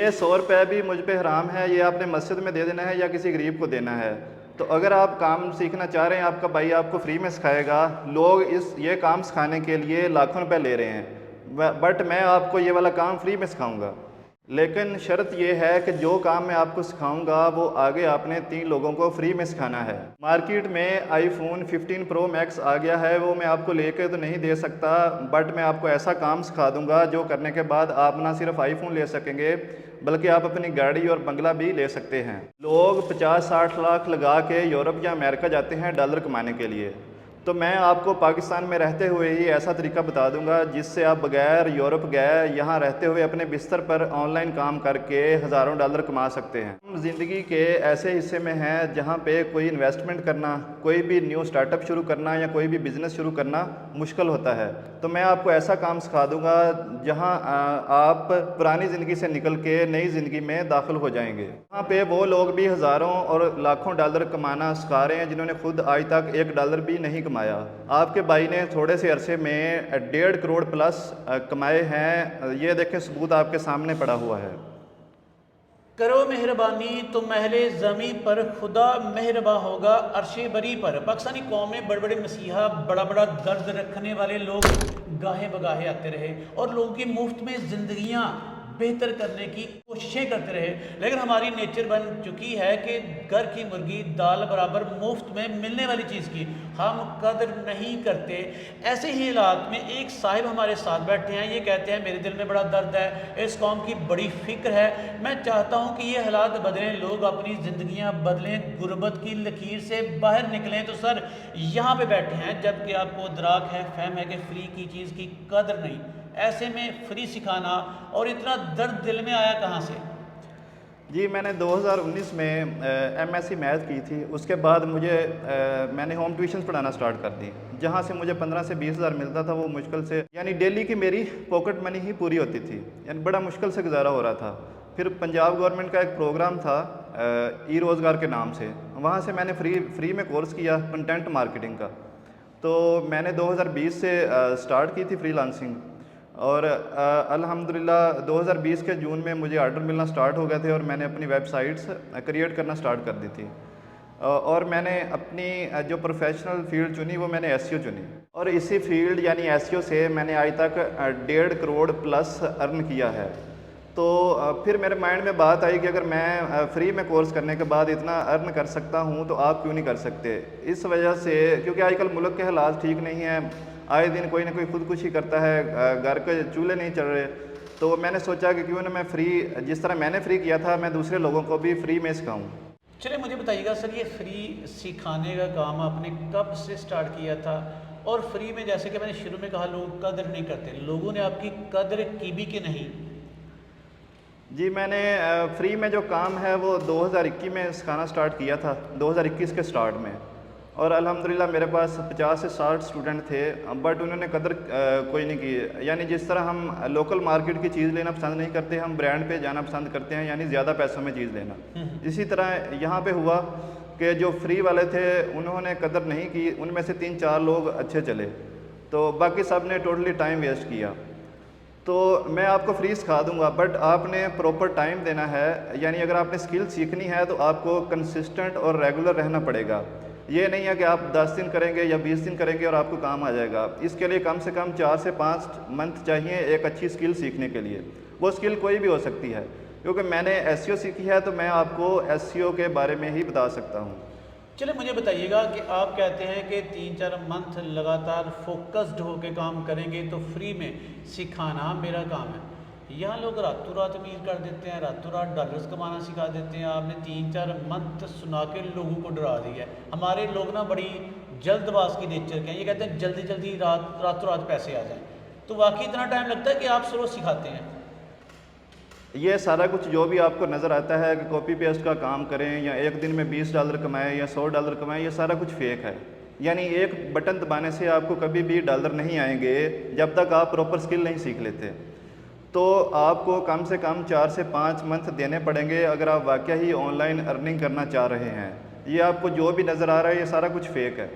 ये 100 रुपये भी मुझ पे हराम है, ये आपने मस्जिद में दे देना है या किसी गरीब को देना है। तो अगर आप काम सीखना चाह रहे हैं, आपका भाई आपको फ्री में सिखाएगा। लोग ये काम सिखाने के लिए लाखों रुपए ले रहे हैं, बट मैं आपको ये वाला काम फ्री में सिखाऊंगा। लेकिन शर्त यह है कि जो काम मैं आपको सिखाऊंगा वो आगे आपने 3 लोगों को फ्री में सिखाना है। मार्केट में आईफोन 15 प्रो मैक्स आ गया है, वो मैं आपको लेके तो नहीं दे सकता, बट मैं आपको ऐसा काम सिखा दूंगा जो करने के बाद आप ना सिर्फ आईफोन ले सकेंगे बल्कि आप अपनी गाड़ी और बंगला भी ले सकते हैं। लोग 50-60 लाख लगा के यूरोप या अमेरिका जाते हैं डॉलर कमाने के लिए, तो मैं आपको पाकिस्तान में रहते हुए ही ऐसा तरीका बता दूंगा जिससे आप बगैर यूरोप गए यहाँ रहते हुए अपने बिस्तर पर ऑनलाइन काम करके हज़ारों डॉलर कमा सकते हैं। हम ज़िंदगी के ऐसे हिस्से में हैं जहाँ पे कोई इन्वेस्टमेंट करना, कोई भी न्यू स्टार्टअप शुरू करना या कोई भी बिज़नेस शुरू करना मुश्किल होता है। तो मैं आपको ऐसा काम सिखा दूंगा जहाँ आप पुरानी ज़िंदगी से निकल के नई ज़िंदगी में दाखिल हो जाएंगे। यहाँ पे वो लोग भी हज़ारों और लाखों डॉलर कमाना सिखा रहे हैं जिन्होंने खुद आज तक $1 भी नहीं कमाया। आपके भाई ने थोड़े से अरसे में 1.5 करोड़ प्लस कमाए हैं। ये देखें, सबूत आपके सामने पड़ा हुआ है। करो मेहरबानी तो महले ज़मी पर खुदा मेहरबा होगा अर्शे बरी पर। पाकिस्तानी कौम में बड़े बड़े मसीहा, बड़ा बड़ा दर्द रखने वाले लोग गाहे बगाहे आते रहे और लोगों की मुफ्त में ज़िंदगियाँ बेहतर करने की कोशिशें करते रहे, लेकिन हमारी नेचर बन चुकी है कि घर की मुर्गी दाल बराबर मुफ्त में मिलने वाली चीज़ की हम कदर नहीं करते। ऐसे ही हालात में एक साहिब हमारे साथ बैठे हैं, ये कहते हैं मेरे दिल में बड़ा दर्द है, इस कौम की बड़ी फ़िक्र है, मैं चाहता हूँ कि ये हालात बदलें, लोग अपनी ज़िंदगियाँ बदलें, गुर्बत की लकीर से बाहर निकलें। तो सर यहाँ पे बैठे हैं जबकि आपको इदराक है, फहम है कि फ्री की चीज़ की कदर नहीं, ऐसे में फ्री सिखाना और इतना दर्द दिल में आया कहाँ से? जी, मैंने 2019 में एमएससी मैथ की थी। उसके बाद मैंने होम ट्यूशन पढ़ाना स्टार्ट कर दी, जहाँ से मुझे 15 से 20 हज़ार मिलता था। वो मुश्किल से यानी डेली की मेरी पॉकेट मनी ही पूरी होती थी, यानी बड़ा मुश्किल से गुजारा हो रहा था। फिर पंजाब गवर्नमेंट का एक प्रोग्राम था ई रोज़गार के नाम से, वहाँ से मैंने फ्री में कोर्स किया कंटेंट मार्केटिंग का। तो मैंने 2020 से स्टार्ट की थी फ्रीलांसिंग और अल्हम्दुलिल्लाह 2020 के जून में मुझे ऑर्डर मिलना स्टार्ट हो गए थे और मैंने अपनी वेबसाइट्स क्रिएट करना स्टार्ट कर दी थी। और मैंने अपनी जो प्रोफेशनल फील्ड चुनी वो मैंने एसईओ चुनी और इसी फील्ड यानी एसईओ से मैंने आज तक 1.5 करोड़ प्लस अर्न किया है। तो फिर मेरे माइंड में बात आई कि अगर मैं फ्री में कोर्स करने के बाद इतना अर्न कर सकता हूँ तो आप क्यों नहीं कर सकते। इस वजह से, क्योंकि आजकल मुल्क के हालात ठीक नहीं हैं, आए दिन कोई ना कोई खुदकुशी करता है, घर के चूल्हे नहीं चल रहे, तो मैंने सोचा कि क्यों ना मैं फ्री, जिस तरह मैंने फ्री किया था, मैं दूसरे लोगों को भी फ्री में सिखाऊं। चलिए मुझे बताइएगा सर, ये फ्री सिखाने का काम आपने कब से स्टार्ट किया था? और फ्री में जैसे कि मैंने शुरू में कहा लोग कदर नहीं करते, लोगों ने आपकी कदर की भी कि नहीं? जी, मैंने फ्री में जो काम है वो 2021 में सिखाना स्टार्ट किया था, 2021 के स्टार्ट में। और अल्हम्दुलिल्लाह मेरे पास 50 से 60 स्टूडेंट थे, बट उन्होंने कदर कोई नहीं की। यानी जिस तरह हम लोकल मार्केट की चीज़ लेना पसंद नहीं करते, हम ब्रांड पे जाना पसंद करते हैं, यानी ज़्यादा पैसों में चीज़ लेना। इसी तरह यहाँ पे हुआ कि जो फ्री वाले थे उन्होंने कदर नहीं की, उनमें से 3-4 लोग अच्छे चले, तो बाकी सब ने टोटली टाइम वेस्ट किया। तो मैं आपको फ्री सिखा दूंगा, बट आपने प्रॉपर टाइम देना है। यानी अगर आपने स्किल सीखनी है तो आपको कंसिस्टेंट और रेगुलर रहना पड़ेगा। ये नहीं है कि आप 10 दिन करेंगे या 20 दिन करेंगे और आपको काम आ जाएगा। इसके लिए कम से कम 4 से 5 मंथ चाहिए एक अच्छी स्किल सीखने के लिए। वो स्किल कोई भी हो सकती है, क्योंकि मैंने एसईओ सीखी है तो मैं आपको एसईओ के बारे में ही बता सकता हूँ। चलिए मुझे बताइएगा कि आप कहते हैं कि 3-4 मंथ लगातार फोकस्ड होकर काम करेंगे तो फ्री में सिखाना मेरा काम है। यहाँ लोग रातों रात अमीर कर देते हैं, रातों रात डॉलर्स कमाना सिखा देते हैं। आपने 3-4 मंथ सुना के लोगों को डरा दिया है। हमारे लोग ना बड़ी जल्दबाज की नेचर के हैं, ये कहते हैं जल्दी जल्दी रातों रात पैसे आ जाएँ। तो वाकई इतना टाइम लगता है कि आप रोज़ सिखाते हैं? ये सारा कुछ जो भी आपको नज़र आता है कि कॉपी पेस्ट का काम करें या एक दिन में $20 कमाएं या $100 कमाएं, ये सारा कुछ फेक है। यानी एक बटन दबाने से आपको कभी भी डॉलर नहीं आएंगे जब तक आप प्रॉपर स्किल नहीं सीख लेते। तो आपको कम से कम 4 से 5 मंथ देने पड़ेंगे अगर आप वाकई ही ऑनलाइन अर्निंग करना चाह रहे हैं। ये आपको जो भी नज़र आ रहा है ये सारा कुछ फेक है।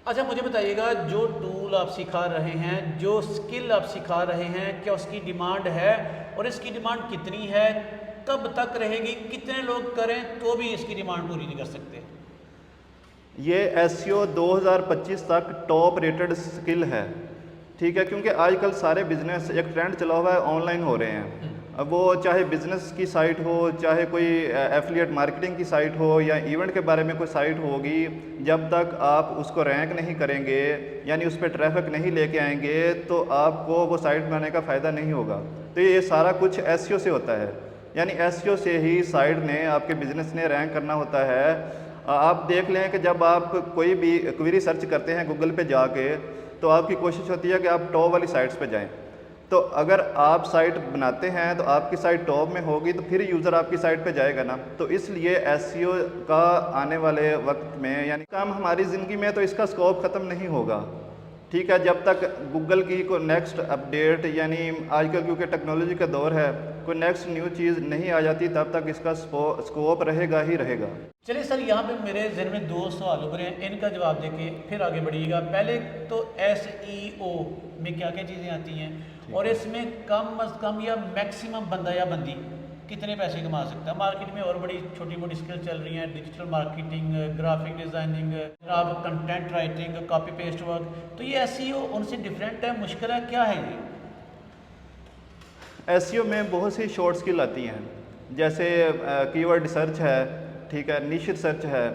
अच्छा मुझे बताइएगा, जो टूल आप सिखा रहे हैं, जो स्किल आप सिखा रहे हैं, क्या उसकी डिमांड है और इसकी डिमांड कितनी है, कब तक रहेगी, कितने लोग करें तो भी इसकी डिमांड पूरी नहीं कर सकते? ये एसईओ 2025 तक टॉप रेटेड स्किल है, ठीक है, क्योंकि आजकल सारे बिजनेस एक ट्रेंड चला हुआ है, ऑनलाइन हो रहे हैं। अब वो चाहे बिज़नेस की साइट हो, चाहे कोई एफिलिएट मार्केटिंग की साइट हो, या इवेंट के बारे में कोई साइट होगी, जब तक आप उसको रैंक नहीं करेंगे, यानी उस पर ट्रैफिक नहीं लेके आएंगे, तो आपको वो साइट बनाने का फ़ायदा नहीं होगा। तो ये सारा कुछ एसईओ से होता है, यानी एसईओ से ही साइट ने, आपके बिज़नेस ने रैंक करना होता है। आप देख लें कि जब आप कोई भी क्वेरी सर्च करते हैं गूगल पे जाके, तो आपकी कोशिश होती है कि आप टॉप वाली साइट्स पे जाएं। तो अगर आप साइट बनाते हैं तो आपकी साइट टॉप में होगी, तो फिर यूज़र आपकी साइट पे जाएगा ना। तो इसलिए एसईओ का आने वाले वक्त में, यानी काम हमारी ज़िंदगी में, तो इसका स्कोप ख़त्म नहीं होगा, ठीक है, जब तक गूगल की कोई नेक्स्ट अपडेट, यानी आजकल क्योंकि टेक्नोलॉजी का दौर है, कोई नेक्स्ट न्यू चीज़ नहीं आ जाती, तब तक इसका स्कोप रहेगा ही रहेगा। चलिए सर, यहाँ पे मेरे जहन में 2 सवाल उभरे हैं, इनका जवाब देके फिर आगे बढ़िएगा। पहले तो एसईओ में क्या क्या चीज़ें आती हैं, और इसमें कम अज़ कम या मैक्सिमम बंदा या बंदी कितने पैसे कमा सकता है? मार्केट में और बड़ी छोटी मोटी स्किल चल रही हैं, डिजिटल मार्केटिंग, ग्राफिक डिज़ाइनिंग, आप content writing, copy paste work, तो ये एसईओ उनसे डिफरेंट है, मुश्किल है, क्या है ये? एसईओ में बहुत सी शॉर्ट स्किल आती हैं, जैसे कीवर्ड रिसर्च है, ठीक है, निश रिसर्च है,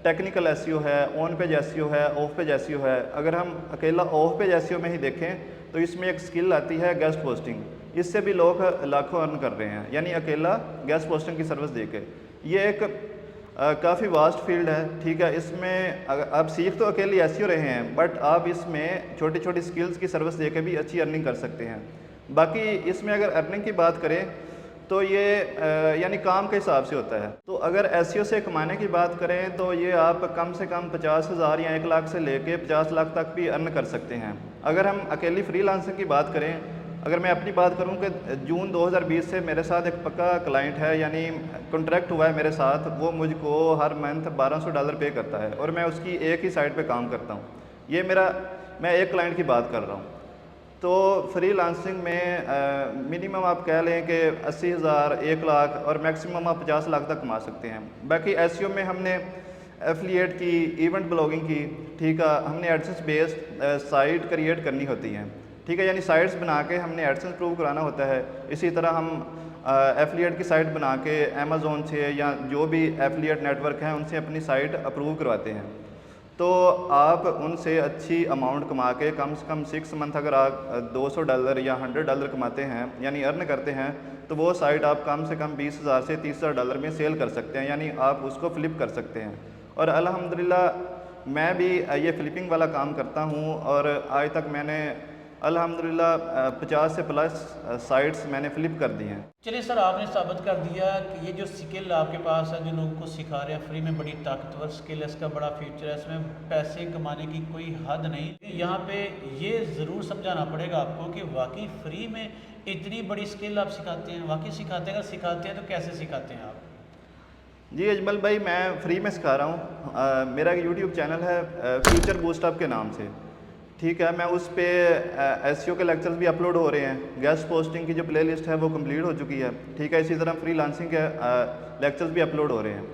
टेक्निकल एसईओ है, ऑन पेज एसईओ है, ऑफ पेज एसईओ है। अगर हम अकेला ऑफ पेज एसईओ में ही देखें तो इसमें एक स्किल आती है गेस्ट पोस्टिंग, इससे भी लोग लाखों अर्न कर रहे हैं, यानी अकेला गेस्ट पोस्टिंग की सर्विस देके। ये एक काफ़ी वास्ट फील्ड है, ठीक है, इसमें आप सीख तो अकेले एसईओ रहे हैं, बट आप इसमें छोटी छोटी स्किल्स की सर्विस देके भी अच्छी अर्निंग कर सकते हैं। बाकी इसमें अगर अर्निंग की बात करें तो ये यानी काम के हिसाब से होता है। तो अगर एसईओ से कमाने की बात करें तो ये आप कम से कम 50,000 या 1 लाख से लेके 50 लाख तक भी अर्न कर सकते हैं। अगर हम अकेली फ्रीलांसिंग की बात करें, अगर मैं अपनी बात करूं कि जून 2020 से मेरे साथ एक पक्का क्लाइंट है, यानी कॉन्ट्रैक्ट हुआ है मेरे साथ, वो मुझको हर मंथ $1200 पे करता है, और मैं उसकी एक ही साइट पे काम करता हूं। ये मैं एक क्लाइंट की बात कर रहा हूं। तो फ्रीलांसिंग में मिनिमम आप कह लें कि 80,000, 1 लाख, और मैक्सिमम आप 50 लाख तक कमा सकते हैं। बाकी एसईओ में हमने एफिलिएट की, इवेंट ब्लॉगिंग की, ठीक है, हमने एडसेंस बेस्ड साइट क्रिएट करनी होती हैं, ठीक है, यानी साइट्स बना के हमने एडसेंस प्रूव कराना होता है। इसी तरह हम एफिलिएट की साइट बना के अमेज़ोन से या जो भी एफिलिएट नेटवर्क हैं उनसे अपनी साइट अप्रूव करवाते हैं। तो आप उनसे अच्छी अमाउंट कमा के कम से कम 6 मंथ अगर आप $200 या $100 कमाते हैं, यानी अर्न करते हैं, तो वो साइट आप कम से कम 20,000 से $30,000 में सेल कर सकते हैं, यानी आप उसको फ्लिप कर सकते हैं। और अल्हम्दुलिल्लाह मैं भी ये फ्लिपिंग वाला काम करता हूँ, और आज तक मैंने अल्हम्दुलिल्लाह 50 से प्लस साइट्स मैंने फ्लिप कर दी हैं। चलिए सर, आपने साबित कर दिया कि ये जो स्किल आपके पास है, जो लोगों को सिखा रहे हैं फ्री में, बड़ी ताकतवर स्किल है, इसका बड़ा फ्यूचर है, इसमें पैसे कमाने की कोई हद नहीं। यहाँ पे ये ज़रूर समझाना पड़ेगा आपको कि वाकई फ्री में इतनी बड़ी स्किल आप सिखाते हैं, वाकई सिखाते हैं? अगर सिखाते हैं तो कैसे सिखाते हैं आप? जी अजमल भाई, मैं फ्री में सिखा रहा हूँ। मेरा एक यूट्यूब चैनल है फ्यूचर बूस्टअप के नाम से, ठीक है, मैं उस पर एसईओ के लेक्चर्स भी अपलोड हो रहे हैं। गेस्ट पोस्टिंग की जो प्लेलिस्ट है वो कंप्लीट हो चुकी है, ठीक है, इसी तरह फ्रीलांसिंग के लेक्चर्स भी अपलोड हो रहे हैं।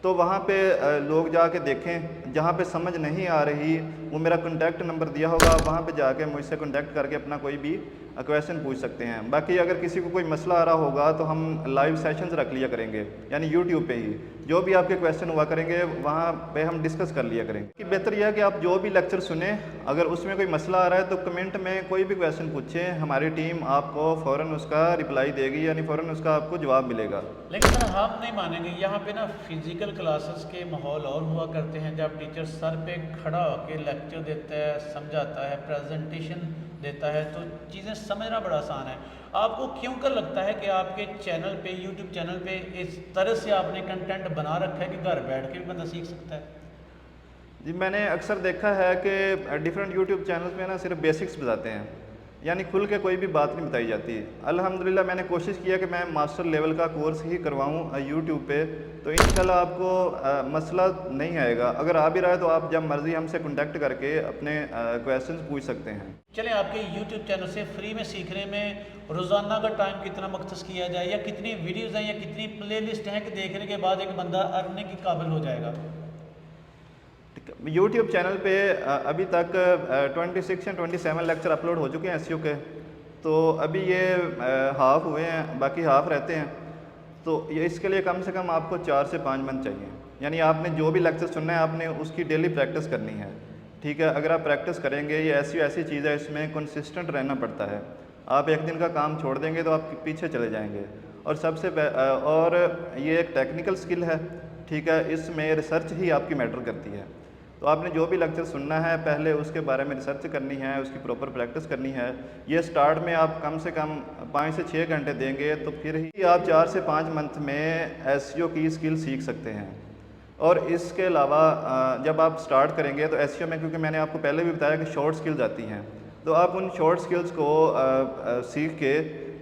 तो वहाँ पे लोग जाके देखें, जहाँ पे समझ नहीं आ रही वो मेरा कॉन्टैक्ट नंबर दिया होगा, वहाँ पे जाके मुझसे कॉन्टैक्ट करके अपना कोई भी क्वेश्चन पूछ सकते हैं। बाकी अगर किसी को कोई मसला आ रहा होगा तो हम लाइव सेशंस रख लिया करेंगे, यानी यूट्यूब पे ही जो भी आपके क्वेश्चन हुआ करेंगे वहाँ पे हम डिस्कस कर लिया करेंगे। कि बेहतर यह है कि आप जो भी लेक्चर सुने, अगर उसमें कोई मसला आ रहा है तो कमेंट में कोई भी क्वेश्चन पूछें, हमारी टीम आपको फ़ौरन उसका रिप्लाई देगी, यानी फ़ौरन उसका आपको जवाब मिलेगा। लेकिन सर हम नहीं मानेंगे, यहाँ पे ना फिजिकल क्लासेस के माहौल और हुआ करते हैं, जब टीचर सर पे खड़ा होकर लेक्चर देता है, समझाता है, प्रेजेंटेशन देता है, तो चीज़ें समझना बड़ा आसान है। आपको क्यों कर लगता है कि आपके चैनल पे, यूट्यूब चैनल पे इस तरह से आपने कंटेंट बना रखा है कि घर बैठ के भी बंदा सीख सकता है? जी मैंने अक्सर देखा है कि डिफरेंट यूट्यूब चैनल्स में ना सिर्फ बेसिक्स बताते हैं, यानी खुल के कोई भी बात नहीं बताई जाती। अल्हम्दुलिल्लाह मैंने कोशिश किया कि मैं मास्टर लेवल का कोर्स ही करवाऊँ यूट्यूब पे, तो इंशाल्लाह आपको मसला नहीं आएगा। अगर आ भी रहा है तो आप जब मर्ज़ी हमसे कॉन्टेक्ट करके अपने क्वेश्चंस पूछ सकते हैं। चलें, आपके YouTube चैनल से फ्री में सीखने में रोज़ाना का टाइम कितना मख्तस किया जाए, या कितनी वीडियोज़ हैं या कितनी प्लेलिस्ट हैं कि देखने के बाद एक बंदा अर्निंग के काबिल हो जाएगा? यूट्यूब चैनल पे अभी तक 26 या 27 लेक्चर अपलोड हो चुके हैं एसईओ के। तो अभी ये हाफ़ हुए हैं, बाकी हाफ़ रहते हैं। तो ये इसके लिए कम से कम आपको 4 से 5 मंथ चाहिए। यानी आपने जो भी लेक्चर सुनना है आपने उसकी डेली प्रैक्टिस करनी है, ठीक है। अगर आप प्रैक्टिस करेंगे, ये ऐसी चीज़ है, इसमें कंसिस्टेंट रहना पड़ता है। आप एक दिन का काम छोड़ देंगे तो आप पीछे चले जाएंगे। और ये एक टेक्निकल स्किल है, ठीक है। इसमें रिसर्च ही आपकी मैटर करती है। तो आपने जो भी लेक्चर सुनना है पहले उसके बारे में रिसर्च करनी है, उसकी प्रॉपर प्रैक्टिस करनी है। ये स्टार्ट में आप कम से कम 5 से 6 घंटे देंगे तो फिर ही आप 4 से 5 मंथ में एसईओ की स्किल सीख सकते हैं। और इसके अलावा जब आप स्टार्ट करेंगे तो एसईओ में, क्योंकि मैंने आपको पहले भी बताया कि शॉर्ट स्किल्स आती हैं, तो आप उन शॉर्ट स्किल्स को सीख के,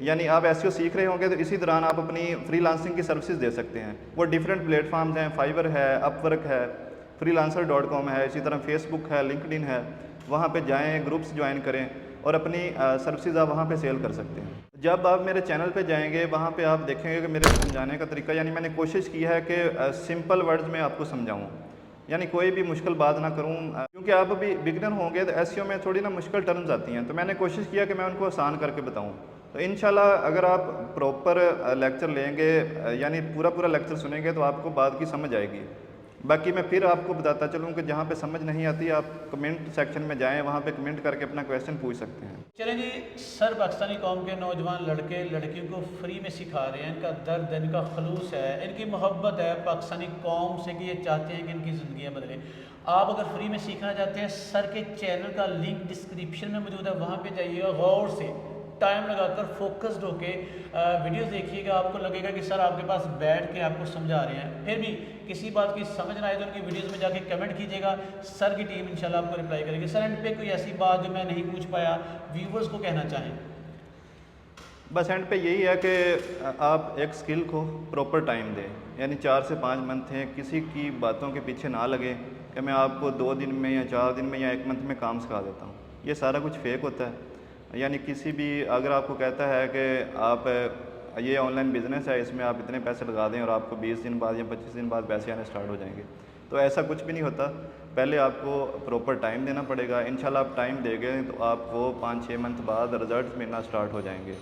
यानी आप एसईओ सीख रहे होंगे तो इसी दौरान आप अपनी फ्रीलांसिंग की सर्विसेज दे सकते हैं। वो डिफरेंट प्लेटफॉर्म्स हैं, फाइवर है, अपवर्क है, freelancer.com है, इसी तरह फेसबुक है, लिंक्डइन है। वहाँ पे जाएं, ग्रुप्स ज्वाइन करें और अपनी सर्विसेज आप वहाँ पे सेल कर सकते हैं। जब आप मेरे चैनल पे जाएंगे वहाँ पे आप देखेंगे कि मेरे समझाने का तरीका, यानी मैंने कोशिश की है कि सिंपल वर्ड्स में आपको समझाऊँ, यानी कोई भी मुश्किल बात ना करूँ, क्योंकि आप अभी बिगिनर होंगे तो एसईओ में थोड़ी ना मुश्किल टर्म्स आती हैं, तो मैंने कोशिश किया कि मैं उनको आसान करके बताऊँ। तो इंशाल्लाह अगर आप प्रॉपर लेक्चर लेंगे, यानी पूरा लेक्चर सुनेंगे, तो आपको बात की समझ आएगी। बाकी मैं फिर आपको बताता चलूँ कि जहाँ पे समझ नहीं आती आप कमेंट सेक्शन में जाएं, वहाँ पे कमेंट करके अपना क्वेश्चन पूछ सकते हैं। चलें जी, सर पाकिस्तानी कौम के नौजवान लड़के लड़कियों को फ्री में सिखा रहे हैं। इनका दर्द, इनका खलूस है, इनकी मोहब्बत है पाकिस्तानी कौम से कि ये चाहते हैं कि इनकी ज़िंदगियाँ बदलें। आप अगर फ्री में सीखना चाहते हैं, सर के चैनल का लिंक डिस्क्रिप्शन में मौजूद है, वहाँ पर जाइएगा, गौर से टाइम लगाकर फोकस्ड होके वीडियोस देखिएगा। आपको लगेगा कि सर आपके पास बैठ के आपको समझा रहे हैं। फिर भी किसी बात की समझ ना आए तो उनकी वीडियोस में जाके कमेंट कीजिएगा, सर की टीम इंशाल्लाह आपको रिप्लाई करेगी। सर एंड पे कोई ऐसी बात जो मैं नहीं पूछ पाया व्यूवर्स को कहना चाहें? बस एंड पे यही है कि आप एक स्किल को प्रॉपर टाइम दें, यानी 4 से 5 मंथ हैं, किसी की बातों के पीछे ना लगे कि मैं आपको 2 दिन में या 4 दिन में या 1 मंथ में काम सिखा देता हूँ। ये सारा कुछ फेक होता है। यानी किसी भी अगर आपको कहता है कि आप ये ऑनलाइन बिज़नेस है, इसमें आप इतने पैसे लगा दें और आपको 20 दिन बाद या 25 दिन बाद पैसे आने स्टार्ट हो जाएंगे, तो ऐसा कुछ भी नहीं होता। पहले आपको प्रॉपर टाइम देना पड़ेगा। इंशाल्लाह आप टाइम देंगे तो आपको 5-6 मंथ बाद रिज़ल्ट मिलना स्टार्ट हो जाएंगे।